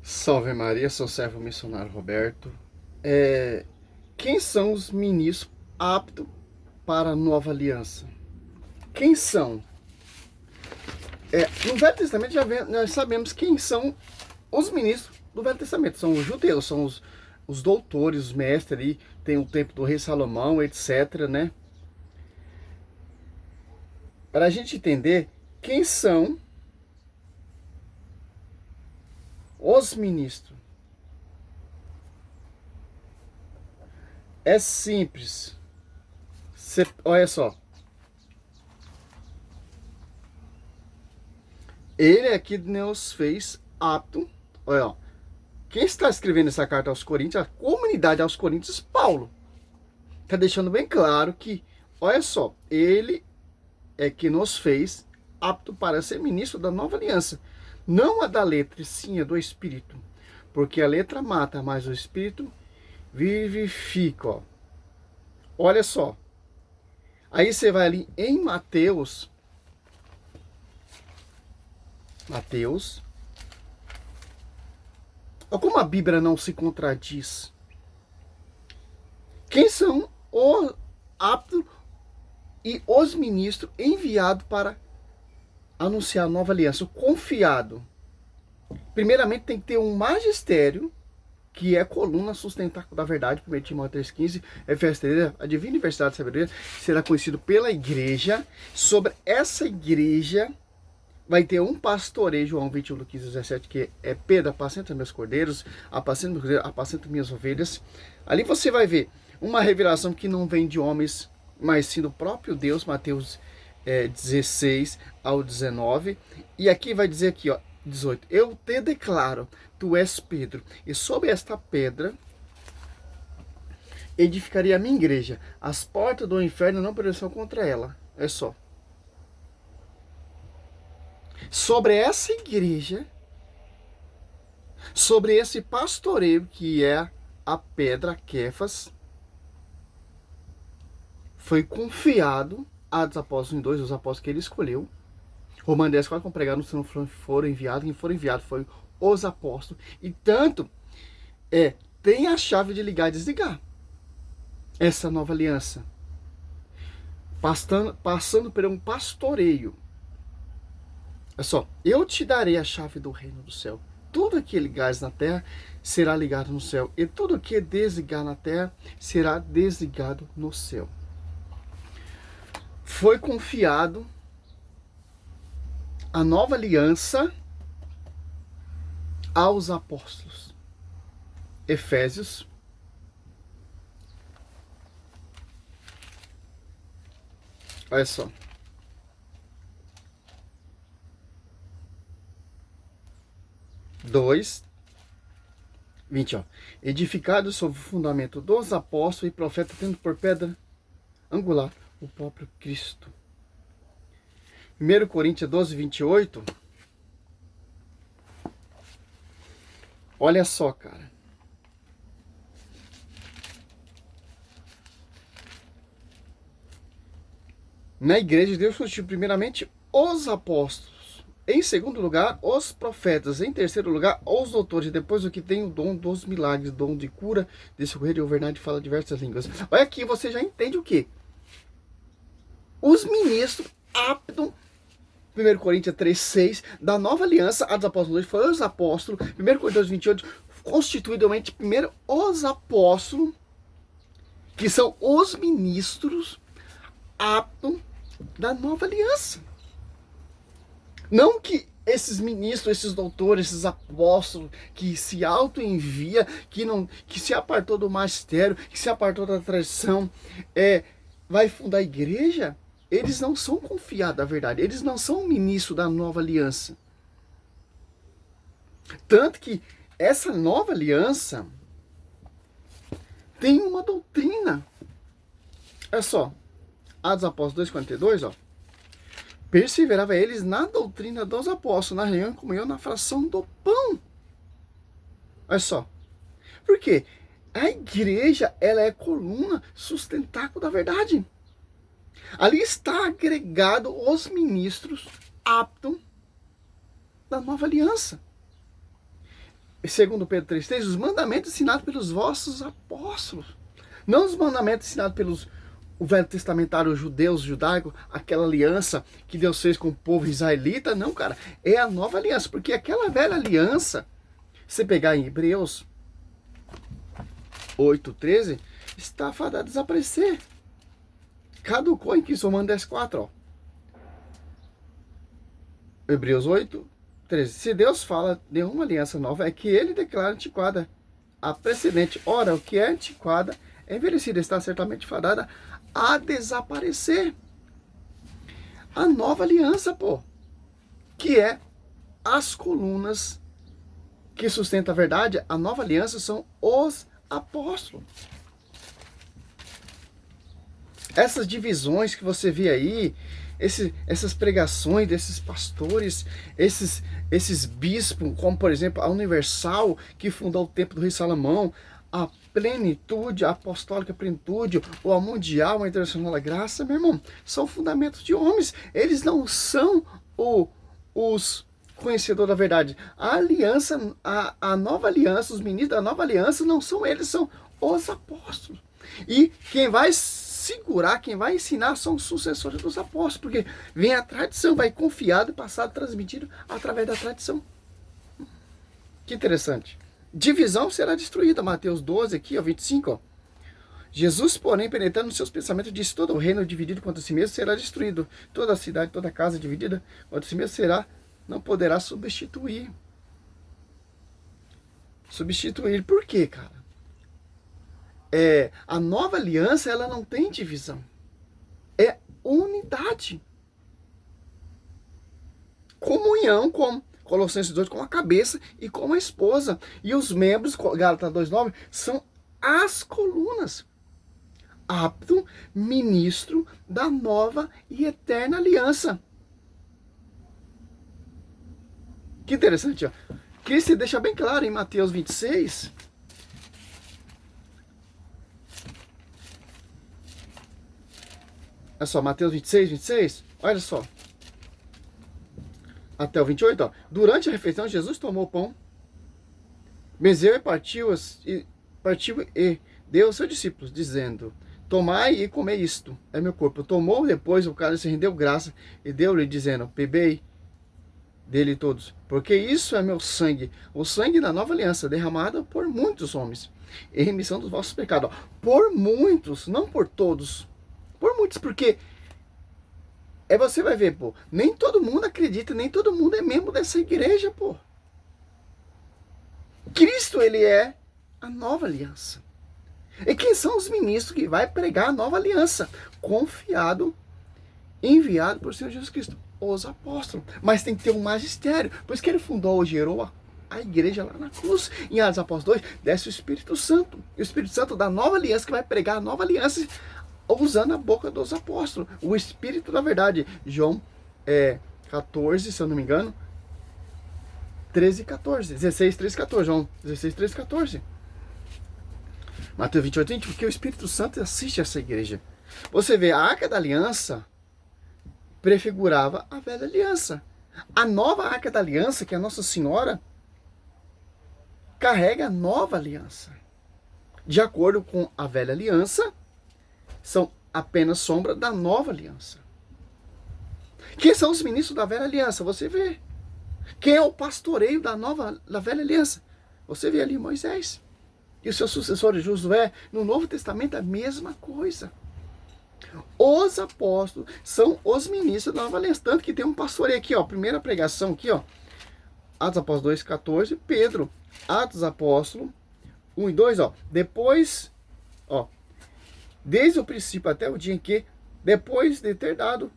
Salve Maria, sou servo missionário Roberto. É, quem são os ministros aptos para a nova aliança? Quem são? No Velho Testamento nós sabemos quem são os ministros do Velho Testamento. São os judeus, são os doutores, os mestres ali. Tem o tempo do rei Salomão, etc, né? Para a gente entender quem são os ministros. É simples. Olha só. Ele é que nos fez apto. Olha, ó, quem está escrevendo essa carta aos Coríntios, a comunidade aos Coríntios, Paulo. Está deixando bem claro que, olha só, ele é que nos fez apto para ser ministro da nova aliança. Não a da letra, e sim a do Espírito. Porque a letra mata, mas o Espírito vivifica. Ó. Olha só. Aí você vai ali em Mateus. Olha como a Bíblia não se contradiz. Quem são os aptos e os ministros enviados para anunciar a nova aliança? O confiado. Primeiramente tem que ter um magistério, que é coluna sustentáculo da verdade, 1 Timóteo 3,15, Efésios 3, a divina universidade de sabedoria será conhecido pela igreja. Sobre essa igreja vai ter um pastoreio, João 21, 15, 17, que é Pedro, apacenta meus cordeiros, apacenta minhas ovelhas. Ali você vai ver uma revelação que não vem de homens, mas sim do próprio Deus, Mateus 16 ao 19. E aqui vai dizer aqui, ó, 18. Eu te declaro, tu és Pedro, e sobre esta pedra edificaria a minha igreja. As portas do inferno não prevalecerão contra ela. É só. Sobre essa igreja, sobre esse pastoreio que é a pedra Quefas, foi confiado a dos apóstolos em dois, os apóstolos que ele escolheu. Romanos 10, 4, como pregaram, se não foram enviados, quem foram enviados foi os apóstolos. E tanto, tem a chave de ligar e desligar essa nova aliança. Passando por um pastoreio. É só, eu te darei a chave do reino do céu. Tudo que ligares na terra será ligado no céu. E tudo que desligar na terra será desligado no céu. Foi confiado a nova aliança aos apóstolos. Efésios. Olha só. Dois, 20, ó. Edificado sobre o fundamento dos apóstolos e profetas, tendo por pedra angular o próprio Cristo. 1 Coríntios 12, 28. Olha só, cara. Na igreja, Deus constituiu primeiramente os apóstolos. Em segundo lugar, os profetas. Em terceiro lugar, os doutores. Depois, o que tem o dom dos milagres, dom de cura, de socorrer, de governar, de falar diversas línguas. Olha aqui, você já entende o quê? Os ministros aptos, 1 Coríntios 3, 6, da nova aliança, a dos apóstolos, foi os apóstolos. 1 Coríntios 28, constituidamente, primeiro os apóstolos, que são os ministros aptos da nova aliança. Não que esses ministros, esses doutores, esses apóstolos que se auto-envia, que se apartou do magistério, que se apartou da tradição, vai fundar a igreja, eles não são confiados da verdade, eles não são ministros da nova aliança. Tanto que essa nova aliança tem uma doutrina. Olha só, Atos Apóstolos 2,42, ó. Perseverava eles na doutrina dos apóstolos, na reunião, comunhão, na fração do pão. Olha só. Por quê? A igreja, ela é coluna sustentáculo da verdade. Ali está agregado os ministros aptos da nova aliança. segundo Pedro 3,3, os mandamentos ensinados pelos vossos apóstolos. Não os mandamentos ensinados pelos o Velho Testamentário judeus, judaico, aquela aliança que Deus fez com o povo israelita. Não, cara, é a nova aliança. Porque aquela velha aliança, se você pegar em Hebreus 8,13, está fadada a desaparecer. Caducou em que Romano 10,4, ó. Hebreus 8,13. Se Deus fala de uma aliança nova, é que ele declara antiquada a precedente. Ora, o que é antiquada, é envelhecida, está certamente fadada a desaparecer. A nova aliança, pô, que é as colunas que sustentam a verdade. A nova aliança são os apóstolos. Essas divisões que você vê aí, essas pregações desses pastores, esses bispos, como por exemplo a Universal, que fundou o Templo do Rei Salomão, a Plenitude, a Apostólica Plenitude, ou a Mundial, a Internacional da Graça, meu irmão, são fundamentos de homens. Eles não são os conhecedores da verdade. A aliança, a nova aliança, os ministros da nova aliança não são eles, são os apóstolos. E quem vai segurar, quem vai ensinar são os sucessores dos apóstolos, porque vem a tradição, vai confiado, passado, transmitido através da tradição. Que interessante. Divisão será destruída, Mateus 12 aqui, ó, 25, ó. Jesus, porém, penetrando nos seus pensamentos, disse: todo o reino dividido contra si mesmo será destruído, toda a cidade, toda a casa dividida contra si mesmo não poderá substituir. Substituir por quê, cara? A nova aliança, ela não tem divisão. É unidade. Comunhão com Colossenses 2, com a cabeça e com a esposa. E os membros, Gálatas 2,9, são as colunas. Apto ministro da nova e eterna aliança. Que interessante, ó. Cristo deixa bem claro em Mateus 26. Olha só, Mateus 26. Olha só. Até o 28, ó. Durante a refeição, Jesus tomou o pão, benzeu e partiu e deu aos seus discípulos, dizendo: tomai e comei isto, é meu corpo. Tomou depois o cálice, rendeu graça e deu-lhe, dizendo: bebei dele todos, porque isso é meu sangue, o sangue da nova aliança, derramado por muitos homens, em remissão dos vossos pecados. Ó. Por muitos, não por todos. Por muitos, porque você vai ver, pô, nem todo mundo acredita, nem todo mundo é membro dessa igreja, pô. Cristo, ele é a nova aliança. E quem são os ministros que vai pregar a nova aliança? Confiado, enviado por Senhor Jesus Cristo, os apóstolos. Mas tem que ter um magistério, por isso que ele fundou, gerou a igreja lá na cruz. Em Atos Apóstolos 2, desce o Espírito Santo. E o Espírito Santo da nova aliança, que vai pregar a nova aliança, usando a boca dos apóstolos, o Espírito da verdade. João 14, se eu não me engano, 13, 14, 16, 13, 14, João 16, 13, 14. Mateus 28, 20, porque o Espírito Santo assiste essa igreja. Você vê, a Arca da Aliança prefigurava a velha aliança. A nova Arca da Aliança, que é a Nossa Senhora, carrega a nova aliança. De acordo com a velha aliança, são apenas sombra da nova aliança. Quem são os ministros da velha aliança? Você vê. Quem é o pastoreio da velha aliança? Você vê ali Moisés. E o seu sucessor Josué. No Novo Testamento a mesma coisa. Os apóstolos são os ministros da nova aliança. Tanto que tem um pastoreio aqui, ó. Primeira pregação aqui, ó. Atos Apóstolos 2, 14. Pedro. Atos Apóstolos 1 e 2, ó. Depois, ó. Desde o princípio até o dia em que, depois de ter dado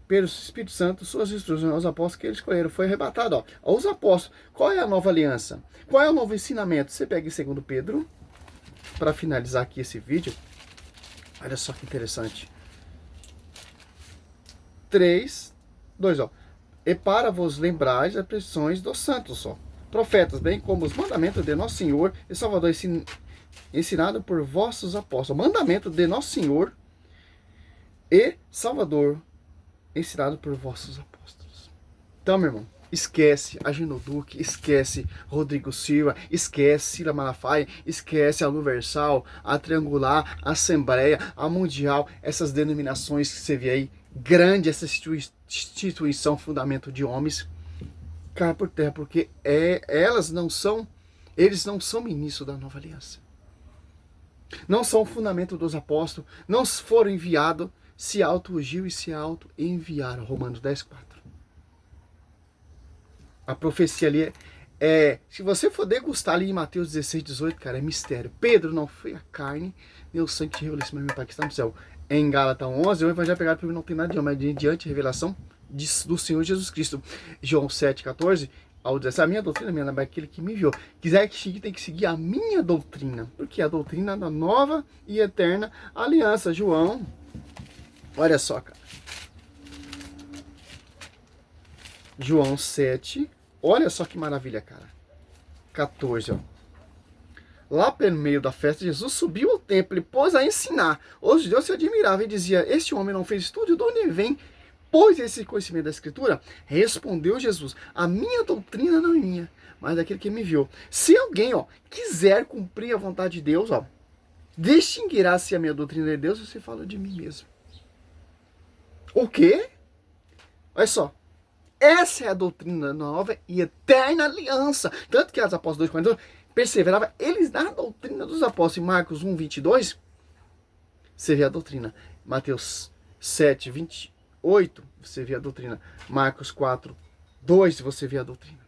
pelo Espírito Santo suas instruções aos apóstolos que eles escolheram, foi arrebatado. Ó, aos apóstolos, qual é a nova aliança? Qual é o novo ensinamento? Você pega em 2 Pedro, para finalizar aqui esse vídeo. Olha só que interessante. 3, 2, ó. E para vos lembrar as pressões dos santos, ó. Profetas, bem como os mandamentos de nosso Senhor e Salvador ensinado por vossos apóstolos. Mandamento de nosso Senhor e Salvador ensinado por vossos apóstolos. Então, meu irmão, Esquece Agenor Duque, esquece Rodrigo Silva, esquece Cila Malafaia, esquece a Universal, a Triangular, a Assembleia, a Mundial, essas denominações que você vê aí, grande essa instituição, fundamento de homens, cai por terra, porque eles não são ministros da nova aliança. Não são o fundamento dos apóstolos, não foram enviados, se auto-ungiu e se auto-enviaram. Romanos 10:4. A profecia ali se você for degustar ali em Mateus 16:18, cara, é mistério. Pedro não foi a carne, nem o sangue que revelou isso, mas meu Pai que está no céu. Em Gálatas 11, o evangelho pregado por mim não tem nada de homem, mas diante a revelação do Senhor Jesus Cristo. João 7:14, ao dizer, a minha doutrina, minha é aquele que me enviou. Quiser que seguir, tem que seguir a minha doutrina, porque é a doutrina da nova e eterna aliança. João, olha só, cara. João 7, olha só que maravilha, cara. 14, ó. Lá pelo meio da festa, Jesus subiu ao templo e pôs a ensinar. Os judeus se admiravam e diziam, este homem não fez estudo, de onde vem? Pois esse conhecimento da Escritura, respondeu Jesus, a minha doutrina não é minha, mas daquele que me enviou. Se alguém, quiser cumprir a vontade de Deus, distinguirá se a minha doutrina é de Deus ou se fala de mim mesmo. O quê? Olha só. Essa é a doutrina da nova e eterna aliança. Tanto que as apóstolos 2:42 perseveravam eles na doutrina dos apóstolos. Em Marcos 1:22, você vê a doutrina. Mateus 7:28, você vê a doutrina. Marcos 4:2, você vê a doutrina.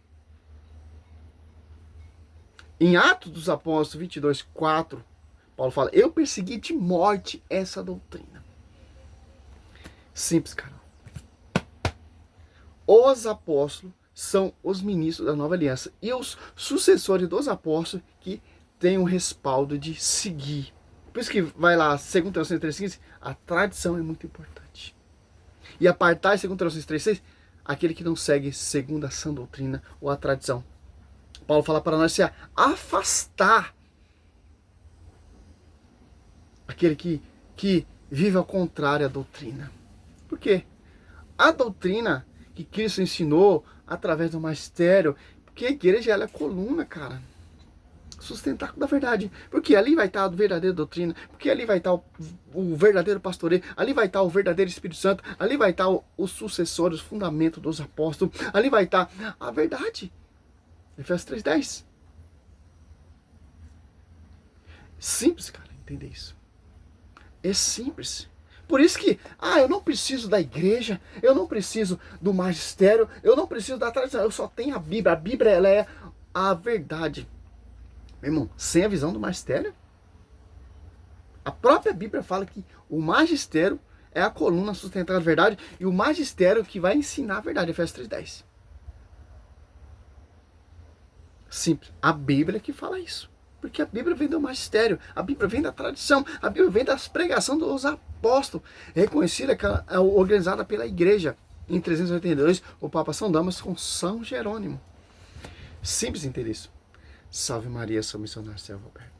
Em Atos dos Apóstolos 22:4, Paulo fala, eu persegui de morte essa doutrina. Simples, cara. Os apóstolos são os ministros da nova aliança e os sucessores dos apóstolos que têm o respaldo de seguir. Por isso que vai lá, 2 Tessalonicenses 3:15, a tradição é muito importante. E apartar, 2 Tessalonicenses 3:6, aquele que não segue segundo a sã doutrina ou a tradição. Paulo fala para nós se afastar aquele que vive ao contrário à doutrina. Por quê? A doutrina que Cristo ensinou através do magistério, porque a igreja ela é coluna, cara, sustentáculo da verdade, porque ali vai estar a verdadeira doutrina, porque ali vai estar o verdadeiro pastoreio, ali vai estar o verdadeiro Espírito Santo, ali vai estar os sucessores, o fundamento dos apóstolos, ali vai estar a verdade. Efésios 3:10. Simples, cara, entender isso. É simples. Por isso que, eu não preciso da igreja, eu não preciso do magistério, eu não preciso da tradição, eu só tenho a Bíblia. A Bíblia, ela é a verdade. Meu irmão, sem a visão do magistério, a própria Bíblia fala que o magistério é a coluna sustentada da verdade e o magistério que vai ensinar a verdade. Efésios 3:10. Simples. A Bíblia que fala isso. Porque a Bíblia vem do magistério, a Bíblia vem da tradição, a Bíblia vem das pregações dos apóstolos, reconhecida, organizada pela igreja. Em 382, o Papa São Damas com São Jerônimo. Simples entender isso. Salve Maria, sou missionário Selva Alberto.